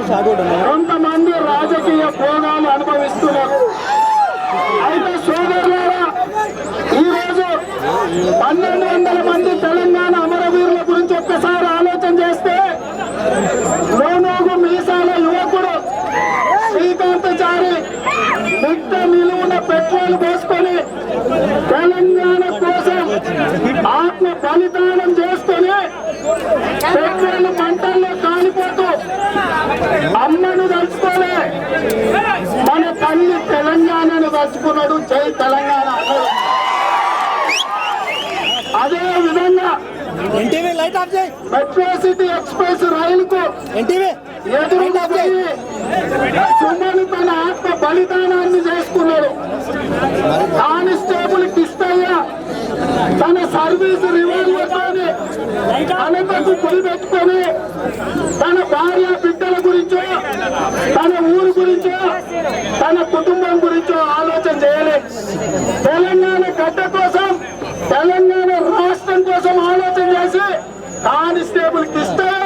కొంతమంది రాజకీయ భోగాలు అనుభవిస్తున్నారు. అయితే సోదరులారా, ఈరోజు 1200 మంది తెలంగాణ అమరవీరుల గురించి ఒక్కసారి ఆలోచన చేస్తే, లోనోగు మీసాల యువకుడు శ్రీకాంతచారి నిట్ట నిలువున పెట్రోల్ పోసుకొని తెలంగాణ కోసం ఆత్మ బలిదానం చేసుకొని పెట్రోల్ మంటల్లో కాలిపోతూ అమ్మను తలుచుకోలే, మన తల్లి తెలంగాణను తలుచుకున్నాడు. జై తెలంగాణ అన్నాడు. అదే విధంగా మెట్రో సిటీ ఎక్స్ప్రెస్ రైలుకు ఎదురుగా పోయి సుమను తన ఆత్మ బలిదానాన్ని చేసుకున్నాడు. కానిస్టేబుల్ కిష్టయ్య తన సర్వీస్ రివాల్వర్ తోని అనంతకు గురి పెట్టుకొని తన భార్య బిడ్డల గురించో, తన ఊరు గురించో, తన కుటుంబం గురించో ఆలోచన చేయలేదు. తెలంగాణ గడ్డ కోసం, తెలంగాణ రాష్ట్రం కోసం ఆలోచన చేసి కానిస్టేబుల్ కిష్టయ్య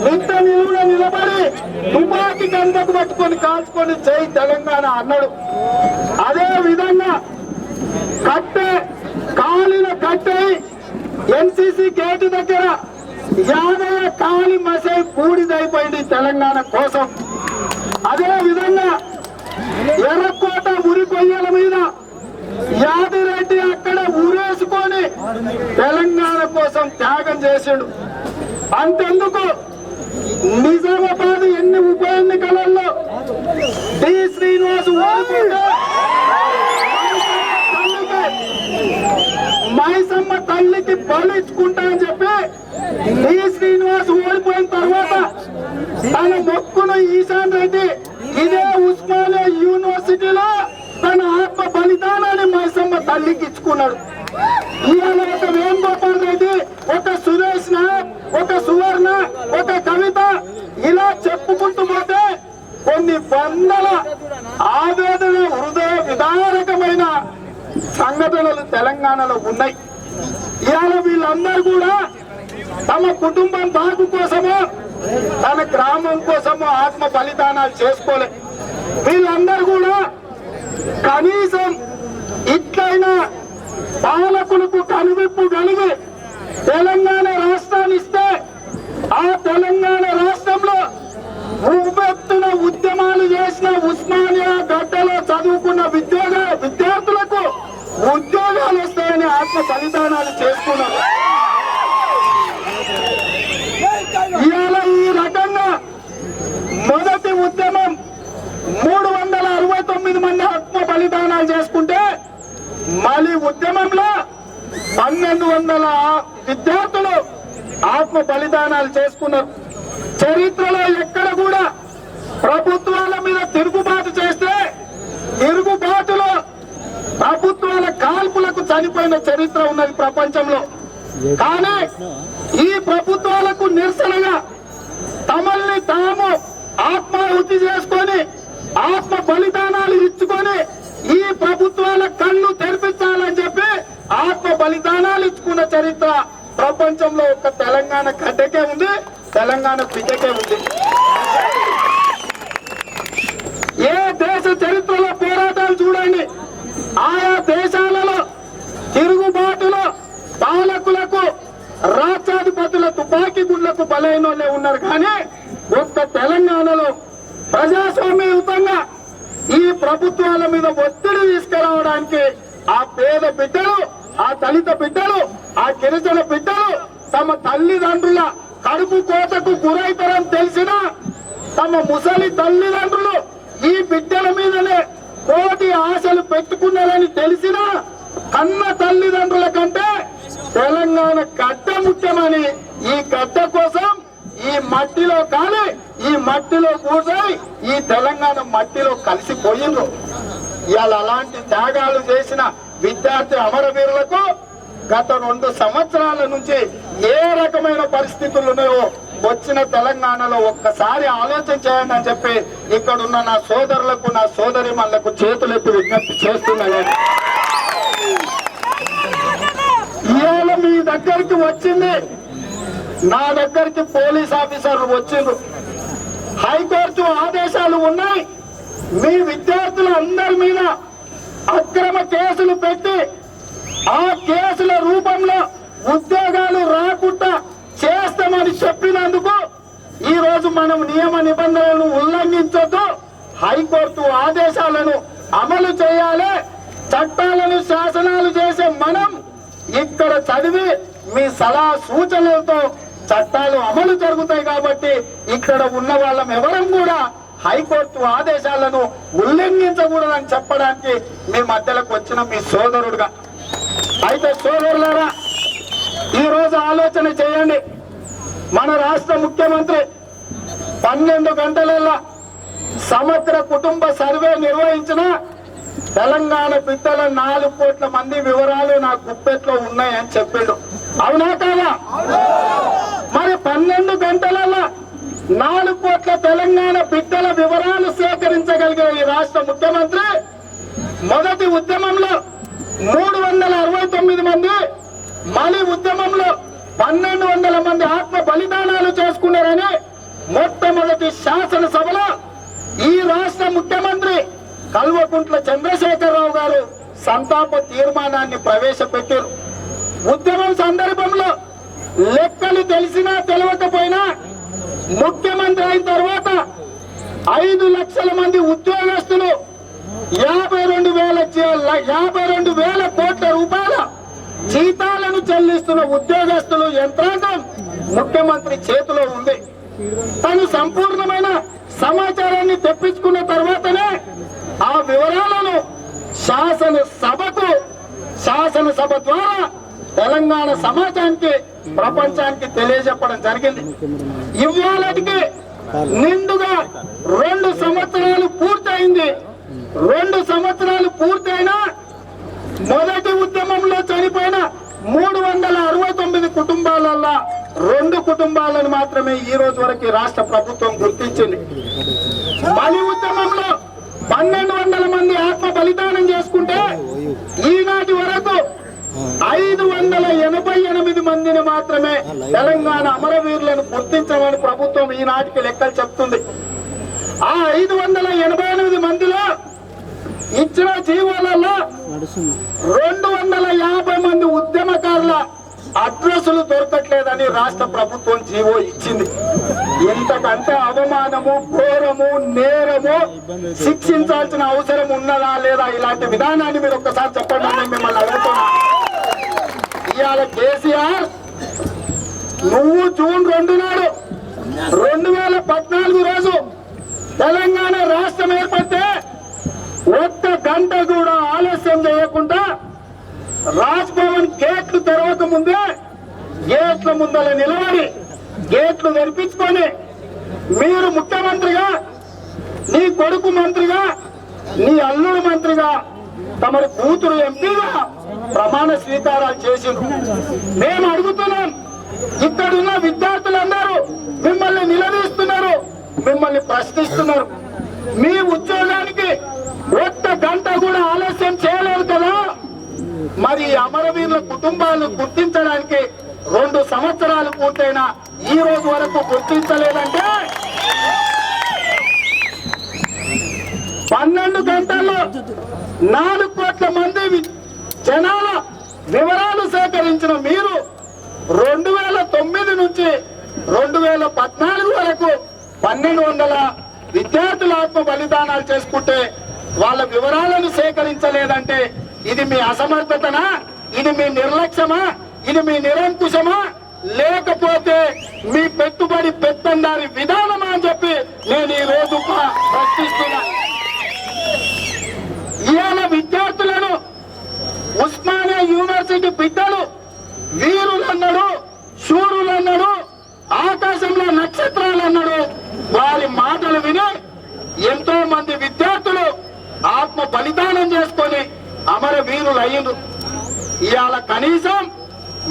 నిట్ట నిలువున నిలబడి తుపాకి గంటకు పట్టుకొని కాల్చుకొని జై తెలంగాణ అన్నాడు. అదే విధంగా కాలిన కట్టె ఎన్సీసీ గేటు దగ్గర యాదయ్య కాలి మసై బూడిదైపోయింది తెలంగాణ కోసం. అదే విధంగా ఎర్రకోట ఉరి కొయ్యల మీద యాదిరెడ్డి అక్కడ ఊరేసుకొని తెలంగాణ కోసం త్యాగం చేశాడు. అంతెందుకు నిజామాబాద్ ఉప ఎన్నికలలో డి శ్రీనివాస్ ఓడిపోతే మైసమ్మ తల్లికి బలిచ్చుకుంటా అని చెప్పి డి శ్రీనివాస్ ఓడిపోయిన తర్వాత తన మొక్కును ఈశాన్ రెడ్డి ఇదే ఉస్మానియా యూనివర్సిటీలో తన ఆత్మ బలిదానాన్ని మైసమ్మ తల్లికి ఇచ్చుకున్నాడు. ఇవాళ ఒక వేణుగోపాల్ రెడ్డి, ఒక సురేష్ నాయక్, ఒక సువర్ణ, ఒక కవిత ఇలా చెప్పుకుంటూ పోతే కొన్ని వందల ఆవేదన హృదయ విదారకమైన సంఘటనలు తెలంగాణలో ఉన్నాయి. ఇవాళ వీళ్ళందరూ కూడా తమ కుటుంబం బాగు కోసమో, తన గ్రామం కోసమో ఆత్మ బలిదానాలు చేసుకోలే. వీళ్ళందరూ కూడా కనీసం ఇట్లయినా పాలకులకు కనువిప్పు కలిగి తెలంగాణ రాష్ట్రాన్ని ఇస్తే ఆ తెలంగాణ రాష్ట్రంలో ఉవ్వెత్తున ఉద్యమాలు చేసిన ఉస్మానియా గడ్డలో చదువుకున్న విద్యార్థులకు ఉద్యోగాలు వస్తాయని ఆత్మ బలిదానాలు చేసుకున్నారు. ఇవాళ ఈ రకంగా మొదటి ఉద్యమం 369 మంది ఆత్మ బలిదానాలు చేసుకుంటే మళ్ళీ ఉద్యమంలో 1200 విద్యార్థులు ఆత్మ బలిదానాలు చేసుకున్నారు. చరిత్రలో ఎక్కడ కూడా ప్రభుత్వాల మీద తిరుగుబాటు చేస్తే తిరుగుబాటులో ప్రభుత్వాల కాల్పులకు చనిపోయిన చరిత్ర ఉన్నది ప్రపంచంలో. కానీ ఈ ప్రభుత్వాలకు నిరసనగా తమల్ని తాము ఆత్మాహుతి చేసుకొని ఆత్మ బలిదానాలు ఇచ్చుకొని ఈ ప్రభుత్వాల కళ్ళు తెరిపించాలని చెప్పి ఆత్మ బలిదానాలు ఇచ్చుకున్న చరిత్ర ప్రపంచంలో ఒక తెలంగాణ గడ్డకే ఉంది, తెలంగాణ బిడ్డకే ఉంది. ఏ దేశ చరిత్రలో పోరాటాలు చూడండి, ఆయా దేశాలలో తిరుగుబాటులో పాలకులకు రాజ్యాధిపతుల తుపాకీ గుళ్లకు బలైనోళ్ళే ఉన్నారు. కానీ ఒక్క తెలంగాణలో ప్రజాస్వామ్యయుతంగా ఈ ప్రభుత్వాల మీద ఒత్తిడి తీసుకురావడానికి ఆ పేద బిడ్డలు, ఆ దళిత బిడ్డలు, ఆ గిరిజన బిడ్డలు తమ తల్లిదండ్రుల కడుపు కోతకు గురైతారని తెలిసినా తమ ముసలి తల్లిదండ్రులు ఈ బిడ్డల మీదనే కోటి ఆశలు పెట్టుకున్నారని తెలిసినా కన్న తల్లిదండ్రుల కంటే తెలంగాణ గడ్డ ముఖ్యమని ఈ గడ్డ కోసం ఈ మట్టిలో కాలి ఈ మట్టిలో కూర్చొని ఈ తెలంగాణ మట్టిలో కలిసిపోయిండ్రు. ఇవాళ అలాంటి త్యాగాలు చేసిన విద్యార్థి అమరవీరులకు గత 2 సంవత్సరాల నుంచి ఏ రకమైన పరిస్థితులు ఉన్నాయో వచ్చిన తెలంగాణలో ఒక్కసారి ఆలోచన చేయండి అని చెప్పి ఇక్కడున్న నా సోదరులకు, నా సోదరిమణులకు చేతులెత్తి విజ్ఞప్తి చేస్తున్నాను. ఇవాళ మీ దగ్గరికి వచ్చింది, నా దగ్గరికి పోలీస్ ఆఫీసర్లు వచ్చిండ్రు. హైకోర్టు ఆదేశాలు ఉన్నాయి. మీ విద్యార్థులందరి మీద అక్రమ కేసులు పెట్టి ఆ కేసుల రూపంలో ఉద్యోగాలు రాకుండా చేస్తామని చెప్పినందుకు ఈ రోజు మనం నియమ నిబంధనలను ఉల్లంఘించొద్దు, హైకోర్టు ఆదేశాలను అమలు చేయాలి. చట్టాలను శాసనాలు చేసే మనం ఇక్కడ చదివి మీ సలహా సూచనలతో చట్టాలు అమలు జరుగుతాయి. కాబట్టి ఇక్కడ ఉన్న వాళ్ళం ఎవరం కూడా హైకోర్టు ఆదేశాలను ఉల్లంఘించకూడదని చెప్పడానికి మీ మధ్యలోకి వచ్చిన మీ సోదరుడుగా. అయితే సోదరులారా, ఈ రోజు ఆలోచన చేయండి. మన రాష్ట్ర ముఖ్యమంత్రి 12 గంటలలో సమగ్ర కుటుంబ సర్వే నిర్వహించిన తెలంగాణ బిడ్డల 4 కోట్ల మంది వివరాలు నా గుప్పెట్లో ఉన్నాయని చెప్పిండు. అవునా కాదా? మరి 12 గంటలలో 4 కోట్ల తెలంగాణ బిడ్డల వివరాలు సేకరించగలిగిన ఈ రాష్ట్ర ముఖ్యమంత్రి మొదటి ఉద్యమంలో 369 మంది, మలి ఉద్యమంలో 1200 మంది ఆత్మ బలిదానాలు చేసుకున్నారని మొట్టమొదటి శాసనసభలో ఈ రాష్ట్ర ముఖ్యమంత్రి కల్వకుంట్ల చంద్రశేఖరరావు గారు సంతాప తీర్మానాన్ని ప్రవేశపెట్టారు. ఉద్యమం సందర్భంలో లెక్కలు తెలిసినా తెలియకపోయినా ముఖ్యమంత్రి అయిన తర్వాత 5 లక్షల మంది ఉద్యోగస్తులు 52,000 కోట్ల రూపాయల జీతాలను చెల్లిస్తున్న ఉద్యోగస్తులు యంత్రాంగం ముఖ్యమంత్రి చేతిలో ఉంది. తను సంపూర్ణమైన సమాచారాన్ని తెప్పించుకున్న తర్వాతనే ఆ వివరాలను శాసనసభ ద్వారా తెలంగాణ సమాజానికి, ప్రపంచానికి తెలియజెప్పడం జరిగింది. ఇవాళకి నిండుగా 2 సంవత్సరాలు పూర్తయింది. 2 సంవత్సరాలు పూర్తయినా మొదటి ఉద్యమంలో చనిపోయిన 369 కుటుంబాలల్లో 2 కుటుంబాలను మాత్రమే ఈ రోజు వరకు రాష్ట్ర ప్రభుత్వం గుర్తించింది. బలి ఉద్యమంలో 1200 మంది ఆత్మ బలిదానం చేసుకుంటే ఈనాటి వరకు 588 మందిని మాత్రమే తెలంగాణ అమరవీరులను గుర్తించమని ప్రభుత్వం ఈనాటికి లెక్కలు చెప్తుంది. ఆ 588 మందిలో ఇచ్చిన జీవోలలో 250 మంది ఉద్యమకారుల అడ్రస్సులు దొరకట్లేదని రాష్ట్ర ప్రభుత్వం జీవో ఇచ్చింది. ఇంతకంటే అవమానము, ఘోరము, నేరము శిక్షించాల్సిన అవసరం ఉన్నదా లేదా? ఇలాంటి విధానాన్ని మీరు ఒక్కసారి చెప్పండి అని మిమ్మల్ని అడుగుతున్నా. ఇవాళ కేసీఆర్ నువ్వు జూన్ 2 నాడు 2014 రోజు తెలంగాణ రాష్ట్రం ఏర్పడితే 1 గంట కూడా ఆలస్యం చేయకుండా రాజ్ భవన్ గేట్లు తెరవక ముందే గేట్ల ముందర నిలబడి గేట్లు తెరిపించుకొని మీరు ముఖ్యమంత్రిగా, నీ కొడుకు మంత్రిగా, నీ అల్లుడు మంత్రిగా, తమరి కూతురు ఎంపీగా ప్రమాణ స్వీకారాలు చేసిండ్రు. మేము అడుగుతున్నాం, ఇక్కడున్న విద్యార్థులందరూ మిమ్మల్ని నిలదీస్తున్నారు, మిమ్మల్ని ప్రశ్నిస్తున్నారు. మీ ఉద్యోగానికి 1 గంట కూడా ఆలస్యం చేయలేదు కదా? మరి అమరవీరుల కుటుంబాలు గుర్తించడానికి 2 సంవత్సరాలు పూర్తయినా ఈ రోజు వరకు గుర్తించలేదంటే 12 గంటల్లో 4 కోట్ల మంది జనాల వివరాలు సేకరించిన మీరు 2009 నుంచి 2014 వరకు 1200 విద్యార్థుల ఆత్మ బలిదానాలు చేసుకుంటే వాళ్ళ వివరాలను సేకరించలేదంటే ఇది మీ అసమర్థతనా? ఇది మీ నిర్లక్ష్యమా? ఇది మీ నిరంకుశమా? లేకపోతే మీ పెట్టుబడి పెత్తందారి విధానమా అని చెప్పి నేను ఈ రోజు ప్రశ్నిస్తున్నా. ఇవాళ విద్యార్థులను ఉస్మానియా యూనివర్సిటీ బిడ్డలు వీరులన్నాడు, శూరులన్నాడు, ఆకాశంలో నక్షత్రాలు అన్నాడు. వారి మాటలు విని ఎంతో మంది విద్యార్థులు ఆత్మ బలిదానం చేసుకొని అమర వీరులు అయ్యిండ్రు. ఇవాళ కనీసం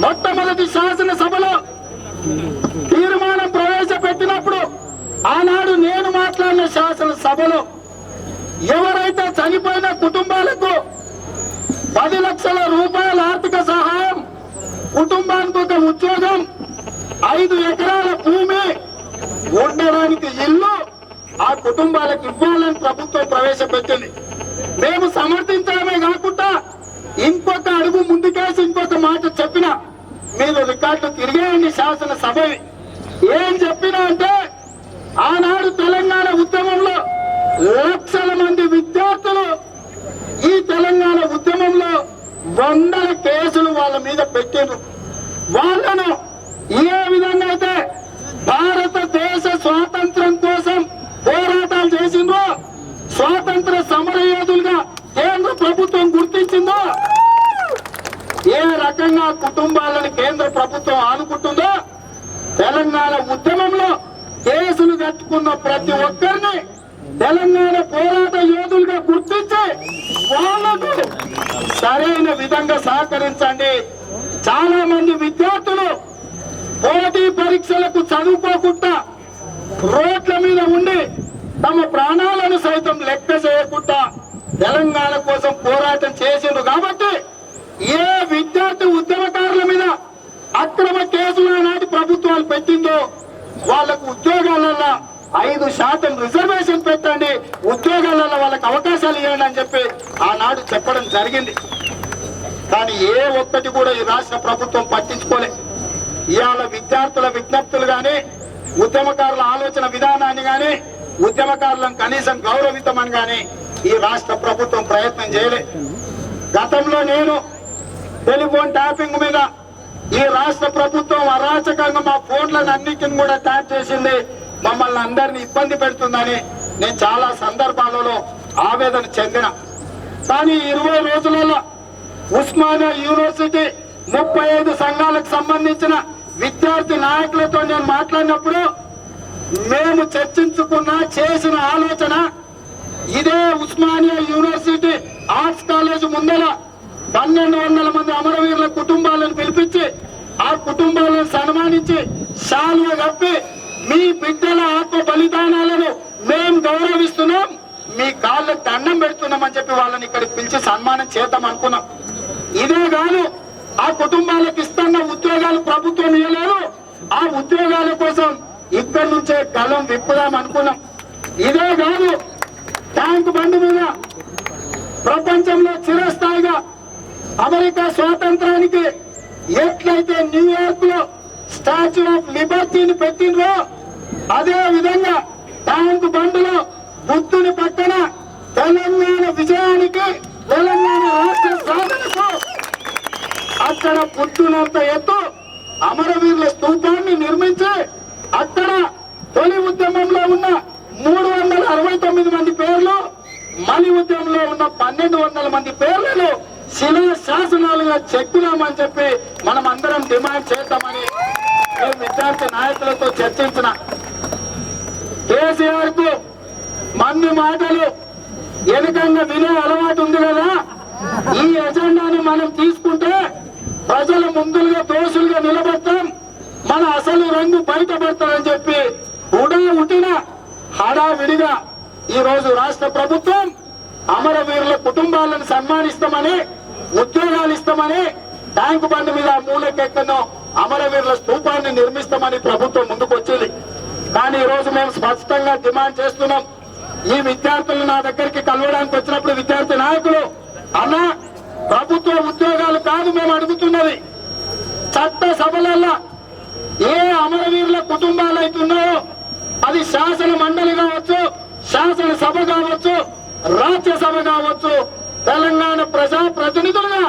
మొట్టమొదటి శాసనసభలో తీర్మానం ప్రవేశపెట్టినప్పుడు ఆనాడు నేను మాట్లాడిన శాసనసభలో ఎవరైతే చనిపోయిన కుటుంబాలకు 10 లక్షల రూపాయల ఆర్థిక సహాయం, కుటుంబానికి 1 ఉద్యోగం, 5 ఎకరాల భూమి, ఉండడానికి ఇల్లు, కుటుంబాలకు ఇవ్వాలని ప్రభుత్వం ప్రవేశపెట్టింది. మేము సమర్థించడమే కాకుండా ఇంకొక అడుగు ముందుకేసి ఇంకొక మాట చెప్పిన, మీరు రికార్డులు తిరిగేయండి శాసనసభ. ఏం చెప్పినా అంటే ఆనాడు తెలంగాణ ఉద్యమంలో లక్షల మంది విద్యార్థులు ఈ తెలంగాణ ఉద్యమంలో వందల కేసులు వాళ్ళ మీద పెట్టారు. వాళ్ళను ఏ విధంగా అయితే భారతదేశ స్వాతంత్రం కోసం పోరాటాలు చేసిందో, స్వాతంత్ర సమర యోధులుగా కేంద్ర ప్రభుత్వం గుర్తించిందో, ఏ రకంగా కుటుంబాలను కేంద్ర ప్రభుత్వం ఆదుకుంటుందో, తెలంగాణ ఉద్యమంలో కేసులు కట్టుకున్న ప్రతి ఒక్కరిని తెలంగాణ పోరాట యోధులుగా గుర్తించి వాళ్ళకు సరైన విధంగా సహకరించండి. చాలా మంది విద్యార్థులు పోటీ పరీక్షలకు చదువుకోకుండా రోడ్ల మీద ఉండి తమ ప్రాణాలను సైతం లెక్క చేయకుండా తెలంగాణ కోసం పోరాటం చేసిండ్రు. కాబట్టి ఏ విద్యార్థి ఉద్యమకారుల మీద అక్రమ కేసులు ఆనాటి ప్రభుత్వాలు పెట్టిందో వాళ్ళకు ఉద్యోగాలలో 5% రిజర్వేషన్ పెట్టండి, ఉద్యోగాలలో వాళ్ళకి అవకాశాలు ఇవ్వండి అని చెప్పి ఆనాడు చెప్పడం జరిగింది. కానీ ఏ ఒక్కటి కూడా ఈ రాష్ట్ర ప్రభుత్వం పట్టించుకోలే. ఇవాళ విద్యార్థుల విజ్ఞప్తులు గాని, ఉద్యమకారుల ఆలోచన విధానాన్ని గాని, ఉద్యమకారులను కనీసం గౌరవితమని గాని ఈ రాష్ట్ర ప్రభుత్వం ప్రయత్నం చేయలే. గతంలో నేను టెలిఫోన్ ట్యాపింగ్ మీద ఈ రాష్ట్ర ప్రభుత్వం అరాచకంగా మా ఫోన్లను అన్నిటిని కూడా ట్యాప్ చేసింది, మమ్మల్ని అందరినీ ఇబ్బంది పెడుతుందని నేను చాలా సందర్భాలలో ఆవేదన చెందిన. కానీ 20 రోజులలో ఉస్మానియా యూనివర్సిటీ 35 సంఘాలకు సంబంధించిన విద్యార్థి నాయకులతో నేను మాట్లాడినప్పుడు మేము చర్చించుకున్న చేసిన ఆలోచన ఇదే. ఉస్మానియా యూనివర్సిటీ ఆర్ట్స్ కాలేజ్ ముందర 1200 మంది అమరవీరుల కుటుంబాలను పిలిపించి ఆ కుటుంబాలను సన్మానించి శాలువ కప్పి మీ బిడ్డల ఆత్మ బలిదానాలను మేము గౌరవిస్తున్నాం, మీ కాళ్ళకు దండం పెడుతున్నాం అని చెప్పి వాళ్ళని ఇక్కడికి పిలిచి సన్మానం చేద్దాం అనుకున్నాం. ఇదే కాదు, ఆ కుటుంబాలకు ఇస్తున్న ఉద్యోగాలు ప్రభుత్వం ఇవ్వలేదు, ఆ ఉద్యోగాల కోసం ఇక్కడి నుంచే గలం విప్పుదాం అనుకున్నాం. ఇదే కాదు, ట్యాంక్ బండి మీద ప్రపంచంలో చిరస్థాయిగా అమెరికా స్వాతంత్రానికి ఎట్లయితే న్యూయార్క్ లో స్టాచ్యూ ఆఫ్ లిబర్టీని పెట్టిండ్రో అదే విధంగా ట్యాంక్ బండిలో బుద్ధుని పక్కన తెలంగాణ విజయానికి, తెలంగాణ రాష్ట్ర సాధనకు అక్కడ బుద్ధునంత ఎత్తు అమరవీరుల స్తూపాన్ని నిర్మించి అక్కడ తొలి ఉద్యమంలో ఉన్న 369 మంది పేర్లు, మలి ఉద్యమంలో ఉన్న 1200 మంది పేర్లను శిలా శాసనాలుగా చెక్కుదామని చెప్పి మనం అందరం డిమాండ్ చేద్దామని మేము విద్యార్థి నాయకులతో చర్చించిన. కేసీఆర్ కు మంది మాటలు వెనుకంగా వినే అలవాటు ఉంది కదా, ఈ ఎజెండాని మనం తీసుకుంటే ప్రజల ముందులుగా దోషులుగా నిలబడతాం, మన అసలు రంగు బయటపడతారని చెప్పి ఉటిన హడావిడిగా ఈ రోజు రాష్ట్ర ప్రభుత్వం అమరవీరుల కుటుంబాలను సన్మానిస్తామని, ఉద్యోగాలు ఇస్తామని, ట్యాంకు బండి మీద మూలకెక్కను అమరవీరుల స్తూపాన్ని నిర్మిస్తామని ప్రభుత్వం ముందుకు వచ్చింది. కానీ ఈ రోజు మేము స్పష్టంగా డిమాండ్ చేస్తున్నాం. ఈ విద్యార్థులు నా దగ్గరికి కలవడానికి వచ్చినప్పుడు విద్యార్థి నాయకులు, అన్నా ప్రభుత్వ ఉద్యోగాలు కాదు మేము అడుగుతున్నది, చట్ట సభలలో ఏ అమరవీరుల కుటుంబాలు అవుతున్నాయో అది శాసన మండలి కావచ్చు, శాసనసభ కావచ్చు, రాజ్యసభ కావచ్చు, తెలంగాణ ప్రజా ప్రతినిధులుగా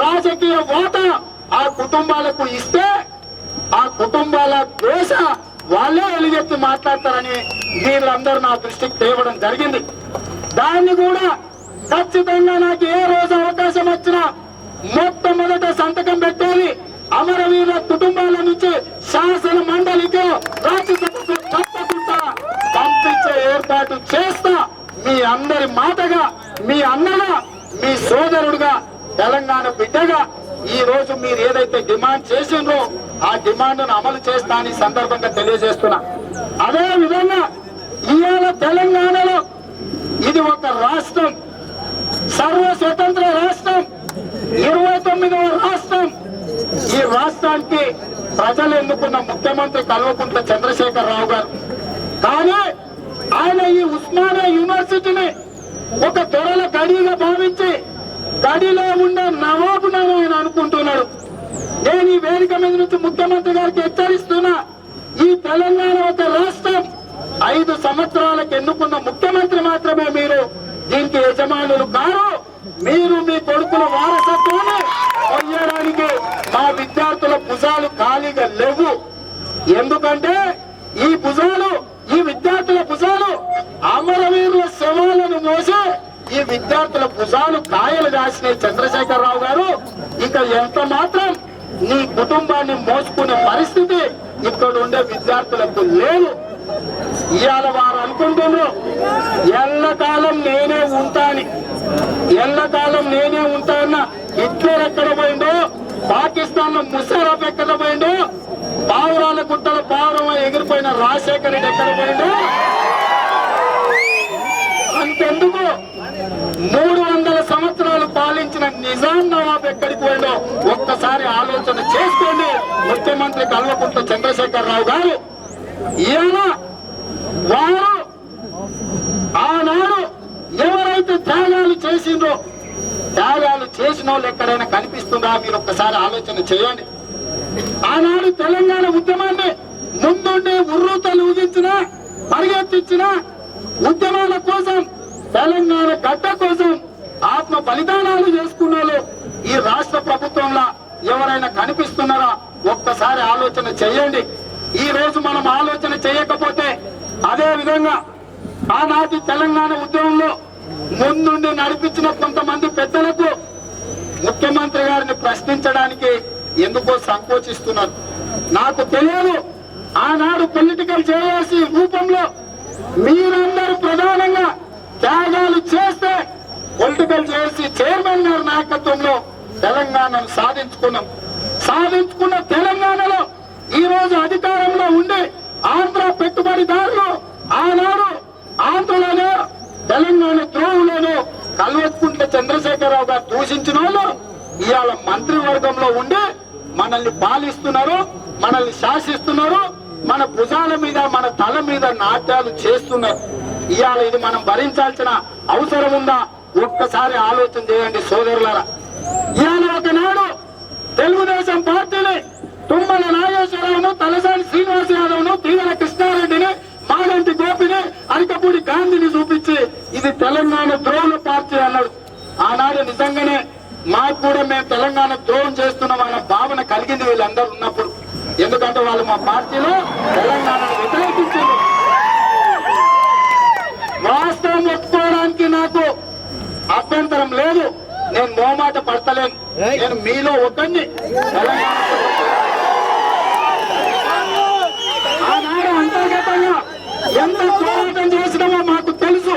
రాజకీయ వాటా ఆ కుటుంబాలకు ఇస్తే ఆ కుటుంబాల దోష వాళ్ళే ఎలుగెత్తి మాట్లాడతారని వీళ్ళందరూ నా దృష్టికి తేవడం జరిగింది. దాన్ని కూడా ఖచ్చితంగా నాకు ఏ రోజు అవకాశం వచ్చినా మొట్టమొదట సంతకం పెట్టాలి. అమరవీరుల కుటుంబాల నుంచి శాసన మండలికి, రాజ్యసభకు తప్పకుండా పంపించే ఏర్పాటు చేస్తా. మీ అందరి మాటగా, మీ అన్నగా, మీ సోదరుడుగా, తెలంగాణ బిడ్డగా ఈ రోజు మీరు ఏదైతే డిమాండ్ చేసిండ్రో ఆ డిమాండ్ అమలు చేస్తా అని సందర్భంగా తెలియజేస్తున్నా. అదే విధంగా ఇవాళ తెలంగాణలో ఇది ఒక రాష్ట్రం, సర్వ స్వతంత్ర రాష్ట్రం, 29వ రాష్ట్రం. ఈ రాష్ట్రానికి ప్రజలు ఎన్నుకున్న ముఖ్యమంత్రి కల్వకుంట్ల చంద్రశేఖర్ రావు గారు. కానీ ఆయన ఈ ఉస్మానియా యూనివర్సిటీని ఒక దొరల గడిగా భావించి గడిలో ఉండే నవాబునని ఆయన అనుకుంటున్నాడు. నేను ఈ వేదిక మీద నుంచి ముఖ్యమంత్రి గారికి హెచ్చరిస్తున్నా, ఈ తెలంగాణ ఒక రాష్ట్రం 5 సంవత్సరాలకు ఎన్నుకున్న ముఖ్యమంత్రి మాత్రమే మీరు దీనికి యజమానులు కారు. మీరు మీ కొడుకుల వారసత్వాన్ని పొందడానికి మా విద్యార్థుల భుజాలు ఖాళీగా లేవు. ఎందుకంటే ఈ విద్యార్థుల భుజాలు అమరవీరుల శవాలను మోసి ఈ విద్యార్థుల భుజాలు కాయలు కాసినాయి. చంద్రశేఖరరావు గారు, ఇక ఎంత మాత్రం నీ కుటుంబాన్ని మోసుకునే పరిస్థితి ఇక్కడ ఉండే విద్యార్థులకు లేదు. ఇవాళ వారు అనుకుంటున్నారు ఎల్లకాలం నేనే ఉంటాని, ఎల్లకాలం నేనే ఉంటాన్న. హిట్లర్ ఎక్కడ పోయిండో, పాకిస్తాన్ లో ముషర్రఫ్ ఎక్కడ పోయిండో, పావురాల గుట్టల పావురం ఎగిరిపోయిన రాజశేఖర రెడ్డి ఎక్కడ పోయిండో, అంతెందుకు 300 సంవత్సరాలు పాలించిన నిజాం నవాబ్ ఎక్కడికి పోయిండో ఒక్కసారి ఆలోచన చేసుకోండి. ముఖ్యమంత్రి కల్వకుంట్ల చంద్రశేఖరరావు గారు ఈయన వారు ఆనాడు ఎవరైతే త్యాగాలు చేసిండ్రో, త్యాగాలు చేసిన వాళ్ళు ఎక్కడైనా కనిపిస్తుందా మీరు ఒక్కసారి ఆలోచన చేయండి. ఆనాడు తెలంగాణ ఉద్యమాన్ని ముందుండి ఉర్రూతలు ఊగించిన, పరిగెత్తించిన, ఉద్యమాల కోసం తెలంగాణ గడ్డ కోసం ఆత్మ బలిదానాలు చేసుకున్నారు. ఈ రాష్ట్ర ప్రభుత్వంలో ఎవరైనా కనిపిస్తున్నారా ఒక్కసారి ఆలోచన చేయండి. ఈ రోజు మనం ఆలోచన చేయకపోతే అదే విధంగా ఆనాటి తెలంగాణ ఉద్యమంలో ముందుండి నడిపించిన కొంతమంది పెద్దలకు ముఖ్యమంత్రి గారిని ప్రశ్నించడానికి ఎందుకో సంకోచిస్తున్నారు. నాకు తెలియదు, ఆనాడు పొలిటికల్ చేయాల్సి రూపంలో మీరందరూ ప్రధానంగా త్యాగాలు చేస్తే పొలిటికల్ చేసి చైర్మన్ గారి నాయకత్వంలో తెలంగాణను సాధించుకున్న తెలంగాణలో ఈ రోజు అధికారంలో ఉండి ఆంధ్ర పెట్టుబడిదారులు ఆనాడు ఆంధ్రలోనే తెలంగాణ ద్రోహులను కల్వకుంట్ల చంద్రశేఖరరావు గారు దూషించిన వాళ్ళు ఇవాళ మంత్రివర్గంలో ఉండి మనల్ని పాలిస్తున్నారు, మనల్ని శాసిస్తున్నారు, మన భుజాల మీద మన తల మీద నాట్యాలు చేస్తున్నారు. ఇవాళ ఇది మనం భరించాల్సిన అవసరం ఉందా ఒక్కసారి ఆలోచన చేయండి సోదరులారా. ఇవాళ ఒకనాడు తెలుగుదేశం పార్టీని తుమ్మల నాగేశ్వరరావును, తలసాని శ్రీనివాస్ యాదవ్ను, తీవల కృష్ణారెడ్డిని, మాగంటి గోపిని, అరికపూడి గాంధీని చూపించి ఇది తెలంగాణ ద్రోహుల పార్టీ అన్నాడు. ఆనాడు నిజంగానే మాకు కూడా మేము తెలంగాణ ద్రోహం చేస్తున్నాం అన్న భావన కలిగింది వీళ్ళందరూ ఉన్నప్పుడు. ఎందుకంటే వాళ్ళు మా పార్టీలో తెలంగాణను వ్యతిరేకించారు. వాస్తవం ఒప్పుకోవడానికి నాకు అభ్యంతరం లేదు, నేను మోమాట పడతలేను. నేను మీలో ఒకరిని. ఆనాడు అంతర్గతంగా ఎంత పోరాటం చేసినామో మాకు తెలుసు.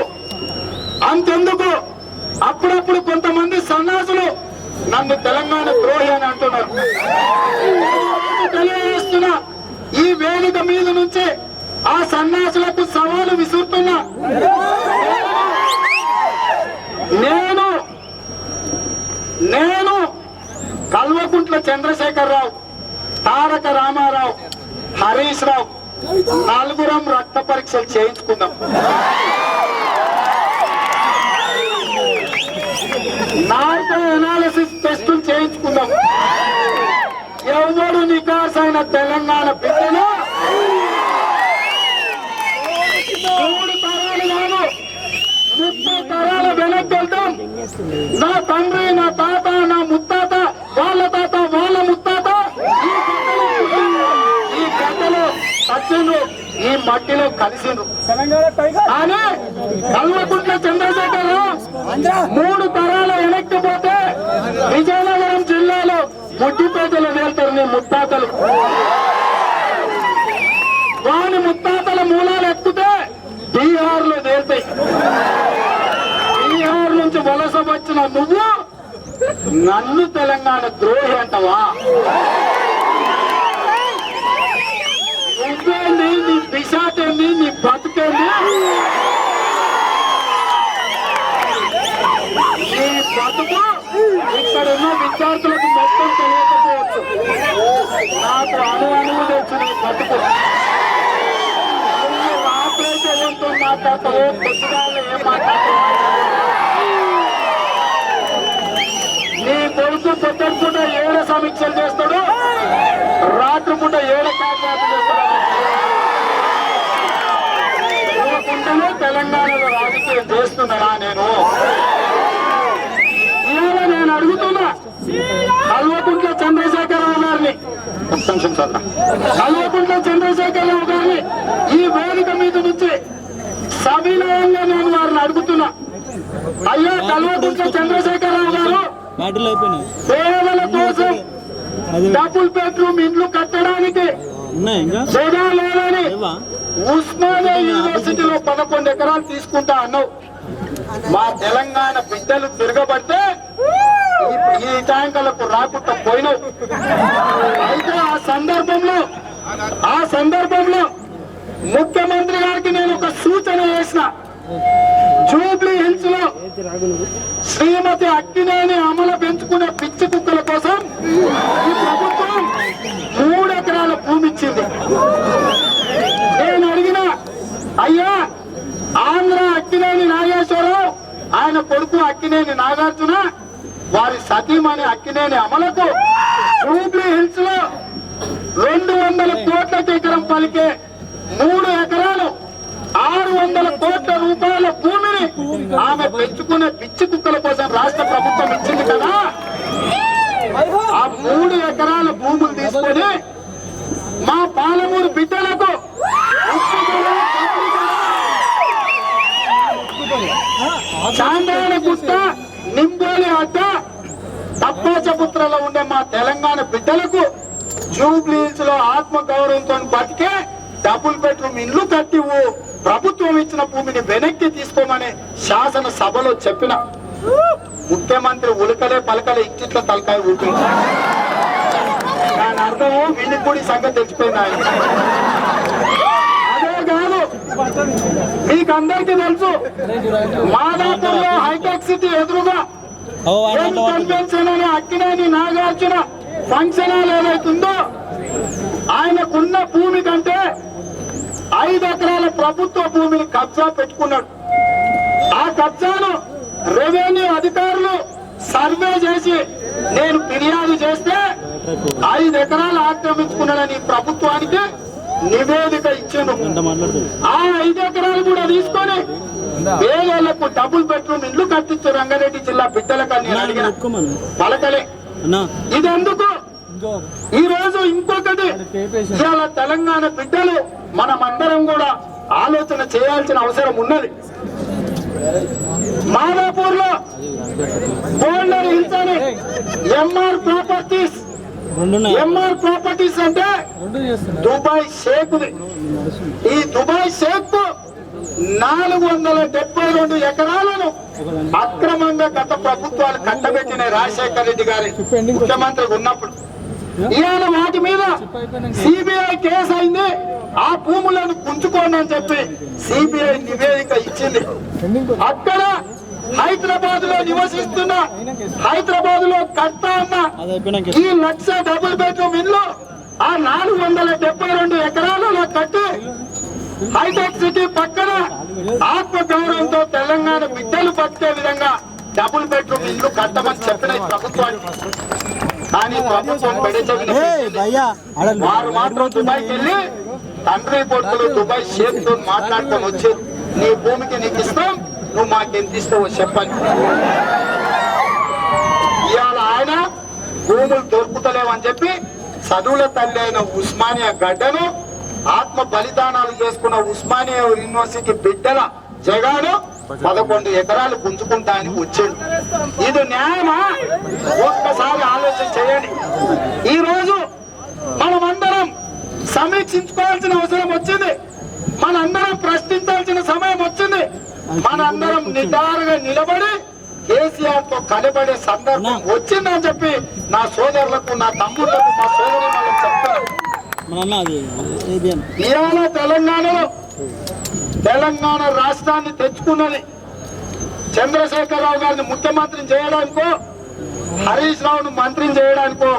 అంతెందుకు అప్పుడప్పుడు కొంతమంది సన్నాసులు నన్ను తెలంగాణ ద్రోహి అని అంటున్నారు. తెలియజేస్తున్నా, ఈ వేదిక మీద నుంచి ఆ సన్నాసులకు సవాలు విసురుతున్నా. నేను కల్వకుంట్ల చంద్రశేఖరరావు, తారక రామారావు, హరీష్ రావు నలుగురం రక్త పరీక్షలు చేయించుకుందాం. నార్కో ఎనాలిసిస్ టెస్టులు చేయించుకుందాం. ఎవడు నికాసైన తెలంగాణ బిడ్డను 3 తరాలు కాదు 30 తరాల వెనక్కి వెళ్తాం. నా తండ్రి, నా తాత, నా ముత్తాత, వాళ్ళ తాత, వాళ్ళ ముత్తాత ఈ గడ్డలో సచ్చిండ్రు, ఈ మట్టిలో కలిసిండ్రు. కానీ కల్వకుంట్ల చంద్రశేఖరరావు 3 తరాల వెనక్కి పోతే విజయనగరం జిల్లాలో ముట్టిపేటలో వెళ్తారు నీ ముత్తాతలు. వాని ముత్తాతల మూలాలు ఎత్తుతే బీహార్ లో తేలుతాయి. బీహార్ నుంచి వలస వచ్చిన నువ్వు నన్ను తెలంగాణ ద్రోహి అంటవా? నువ్వేంది, నీ దిశాటేంది, నీ బతుకేంది? ఈ బతుకు ఇక్కడ ఉన్న విద్యార్థులకు మొత్తం తెలియకపోవచ్చు. నాకు అణువు తెలుసు నీ బతుకు. రాత్రైతే నా మాట్లాడతావో పొద్దుగాల్లో ఏం మాట్లాడతావో నీ కొడుకు పొద్దున ఏడ సమీక్షలు చేస్తాడు, రాత్రి పూట ఏడ కార్యాలు చేస్తాడు. తెలంగాణలో రాజకీయం చేస్తున్నానా నేను? ఇవాళ నేను అడుగుతున్నా కల్వకుంట్ల చంద్రశేఖరరావు గారిని, కల్వకుంట్ల చంద్రశేఖరరావు గారిని ఈ వేదిక మీద నుంచి సవినయంగా నేను వారిని అడుగుతున్నా, అయ్యా కల్వకుంట్ల చంద్రశేఖరరావు గారు పేదల కోసం డబుల్ బెడ్రూమ్ ఇండ్లు కట్టడానికి జగా లేదని ఉస్మానియా యూనివర్సిటీలో 11 ఎకరాలు తీసుకుంటా అన్నావు. మా తెలంగాణ బిడ్డలు తిరగబడితే ఈ ట్యాంకర్లకు రాకుండా పోయినావు. అయితే ఆ సందర్భంలో ముఖ్యమంత్రి గారికి నేను ఒక సూచన చేసిన. జూబ్లీ హిల్స్ లో శ్రీమతి అక్కినేని అమలు పెంచుకునే పిచ్చి కుక్కల కోసం ఈ ప్రభుత్వం 3 ఎకరాల భూమి ఇచ్చింది. నేను అడిగిన, అయ్యా ఆంధ్ర అక్కినేని నాగేశ్వరరావు, ఆయన కొడుకు అక్కినేని నాగార్జున, వారి సతీమణి అక్కినేని అమలకు జూబ్లీ హిల్స్ లో 200 కోట్ల ఎకరం పలికే 3 ఎకరాలు 600 కోట్ల రూపాయల భూమిని ఆమె పెంచుకునే పిచ్చి కుక్కల కోసం రాష్ట్ర ప్రభుత్వం ఇచ్చింది కదా. ఆ 3 ఎకరాల భూములు తీసుకొని మా పాలమూరు బిడ్డలకు చాంద్రాయణగుట్ట, నింబోలి అడ్డ, తప్పాచపుత్రలో ఉండే మా తెలంగాణ బిడ్డలకు జూబ్లీస్ లో ఆత్మ గౌరవంతో బతికే డబుల్ బెడ్రూమ్ ఇల్లు కట్టివు, ప్రభుత్వం ఇచ్చిన భూమిని వెనక్కి తీసుకోమని శాసన సభలో చెప్పిన ముఖ్యమంత్రి ఉలకలే పలకలే ఇచ్చిట్ల తలకాయ ఊపింది. దాని అర్థము వీళ్ళకి కూడా సంగతి తెలిసిపోయింది. ఆయన అదే కాదు, మీకు అందరికీ తెలుసు మాదాపూర్ లో హైటెక్ సిటీ ఎదురుగా కన్వెన్షన్ అని అక్కినేని నాగార్జున ఫంక్షన్ హాల్ ఏదైతుందో ఆయనకున్న భూమి కంటే 5 ఎకరాల ప్రభుత్వ భూమిని కబ్జా పెట్టుకున్నాడు. ఆ కబ్జాను రెవెన్యూ అధికారులు సర్వే చేసి నేను ఫిర్యాదు చేస్తే 5 ఎకరాలు ఆక్రమించుకున్నాడని ప్రభుత్వానికి నివేదిక ఇచ్చాను. ఆ 5 ఎకరాలు కూడా తీసుకొని పేదలకు డబుల్ బెడ్రూమ్ ఇల్లు కట్టించు రంగారెడ్డి జిల్లా బిడ్డలకు అడిగిన పలకలే. ఇదెందుకు? ఈ రోజు ఇంకొకటి, ఇవాళ తెలంగాణ బిడ్డలు మనమందరం కూడా ఆలోచన చేయాల్సిన అవసరం ఉన్నది. మాదాపూర్ లో గోల్డెన్ హిల్స్ అని ఎంఆర్ ప్రాపర్టీస్ అంటే దుబాయ్ షేక్. ఈ దుబాయ్ షేక్ 472 ఎకరాలను అక్రమంగా గత ప్రభుత్వాలు కట్టబెట్టిన రాజశేఖర రెడ్డి గారి ముఖ్యమంత్రి ఉన్నప్పుడు. ఇవాళ వాటి మీద సిబిఐ కేసు అయింది. ఆ భూములను పుంజుకోండి అని చెప్పి సిబిఐ నివేదిక ఇచ్చింది. అక్కడ హైదరాబాద్ లో నివసిస్తున్న, హైదరాబాద్ లో కడతా ఉన్న ఈ 1,00,000 డబుల్ బెడ్రూమ్ ఇల్లు ఆ 472 ఎకరాలలో కట్టి హైటెక్ సిటీ పక్కన ఆత్మ గౌరవంతో తెలంగాణ బిడ్డలు బతికే విధంగా డబుల్ బెడ్రూమ్ ఇల్లు కట్టమని చెప్పిన ప్రభుత్వానికి. కానీ ప్రభుత్వం వారు మాత్రం దుబాయ్కి వెళ్ళి తండ్రి కొడుకులు దుబాయ్ షేక్ తో మాట్లాడుకొని వచ్చి నీ భూమికి నీకు ఇస్తాం, నువ్వు మాకెంత ఇస్తావో చెప్పండి. ఇవాళ ఆయన భూములు దొరుకుతలేవని చెప్పి చదువుల తల్లి అయిన ఉస్మానియా గడ్డను, ఆత్మ బలిదానాలు చేసుకున్న ఉస్మానియా యూనివర్సిటీ బిడ్డల జగాను 11 ఎకరాలు గుంజుకుంటా అని వచ్చింది. ఇది న్యాయమా? ఒక్కసారి ఆలోచన చేయండి. ఈ రోజు మనమందరం సమీక్షించుకోవాల్సిన అవసరం వచ్చింది. మనందరం ప్రశ్నించాల్సిన సమయం వచ్చింది. మనందరం నిటారుగా నిలబడి కేసీఆర్ తో కలబడే సందర్భం వచ్చిందని చెప్పి నా సోదరులకు, నా తమ్ముళ్లకు, మా సోదరి వాళ్ళకి చెప్తాను. ఇవాళ తెలంగాణలో తెలంగాణ రాష్ట్రాన్ని తెచ్చుకున్నది చంద్రశేఖరరావు గారిని ముఖ్యమంత్రిని చేయడానికో, హరీష్ రావును మంత్రిని చేయడానికో,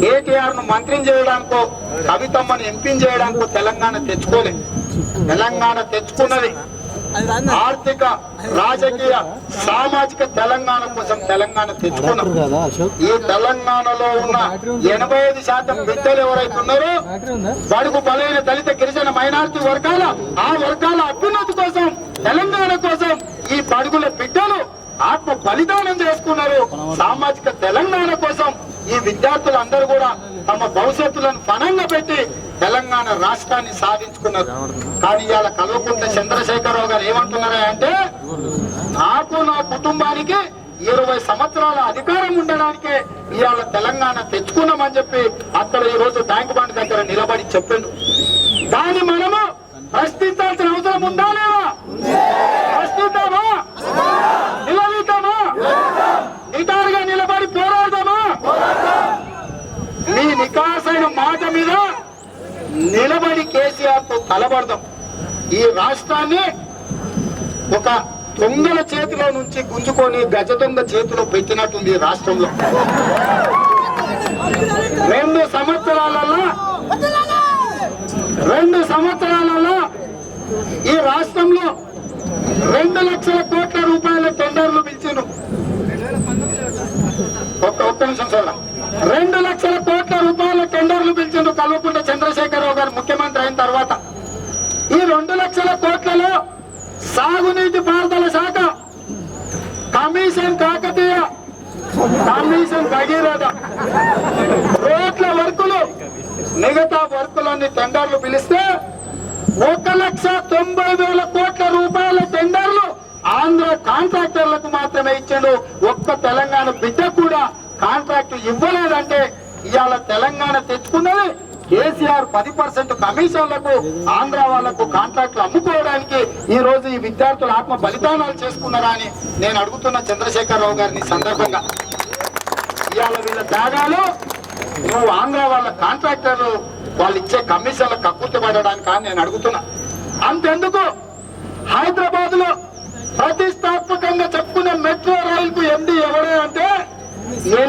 కేటీఆర్ ను మంత్రిని చేయడానికో, కవితమ్మను ఎంపీని చేయడానికో తెలంగాణ తెచ్చుకోలేదు. తెలంగాణ తెచ్చుకున్నది ఆర్థిక రాజకీయ సామాజిక తెలంగాణ కోసం తెలంగాణ తెచ్చుకున్నాం. ఈ తెలంగాణలో ఉన్న 85% బిడ్డలు ఎవరైతే ఉన్నారో బడుగు బలైన దళిత గిరిజన మైనారిటీ వర్గాల అభ్యున్నతి కోసం తెలంగాణ కోసం ఈ బడుగుల బిడ్డలు ఆత్మ బలిదానం చేసుకున్నారు. సామాజిక తెలంగాణ కోసం ఈ విద్యార్థులందరూ కూడా తమ భవిష్యత్తులను పణంగా పెట్టి తెలంగాణ రాష్ట్రాన్ని సాధించుకున్నారు. కానీ ఇవాళ కల్వకుంట్ల చంద్రశేఖరరావు గారు ఏమంటున్నారా అంటే, నాకు నా కుటుంబానికి 20 సంవత్సరాల అధికారం ఉండడానికే ఇవాళ తెలంగాణ తెచ్చుకున్నామని చెప్పి అక్కడ ఈ రోజు ట్యాంక్ బండ్ దగ్గర నిలబడి చెప్పిండు. దాన్ని మనము ప్రశ్నించాల్సిన అవసరం ఉందా లేదా? ప్రశ్నిద్దామా? నిలదీద్దామా? నిటారుగా నిలబడి పోరాడదామా? మీ నికాసైన మాట మీద నిలబడి కేసీఆర్ తో తలబడదాం. ఈ రాష్ట్రాన్ని ఒక దొంగల చేతిలో నుంచి గుంజుకొని గజ దొంగ చేతిలో పెట్టినట్టుంది. రాష్ట్రంలో 2 సంవత్సరాలలో ఈ రాష్ట్రంలో 2 లక్షల కోట్ల రూపాయల టెండర్లు పిలిచారు. ఒక్క నిమిషం చూద్దాం. 2 లక్షల కోట్ల రూపాయల టెండర్లు పిలిచారు కల్వకుంట్ల చంద్రశేఖరరావు గారు ముఖ్యమంత్రి అయిన తర్వాత. ఈ 2 లక్షల కోట్లలో సాగునీటి పారుదల శాఖ కమిషన్ కాకతీయ, కమిషన్ భగీరథ, రోడ్ల వర్కులు, మిగతా వర్కులన్నీ టెండర్లు పిలిస్తే 1,90,000 కోట్ల రూపాయల టెండర్లు ఆంధ్ర కాంట్రాక్టర్లకు మాత్రమే ఇచ్చాడు. ఒక్క తెలంగాణ బిడ్డ కూడా కాంట్రాక్ట్ ఇవ్వలేదంటే ఇవాళ తెలంగాణ తెచ్చుకున్నది కేసీఆర్ 10% కమిషన్లకు ఆంధ్ర వాళ్లకు కాంట్రాక్టులు అమ్ముకోవడానికి ఈ రోజు ఈ విద్యార్థులు ఆత్మ బలిదానాలు చేసుకున్నారా అని నేను అడుగుతున్న చంద్రశేఖరరావు గారిని సందర్భంగా. ఇవాళ వీళ్ళ త్యాగాలు నువ్వు ఆంధ్ర వాళ్ళ కాంట్రాక్టర్లు వాళ్ళు ఇచ్చే కమిషన్ల కక్కుర్తి పడడానికి అని నేను అడుగుతున్నా. అంతెందుకు హైదరాబాద్ లో ప్రతిష్టాత్మకంగా చెప్పుకునే మెట్రో రైలుకు ఎండి ఎవరే అంటే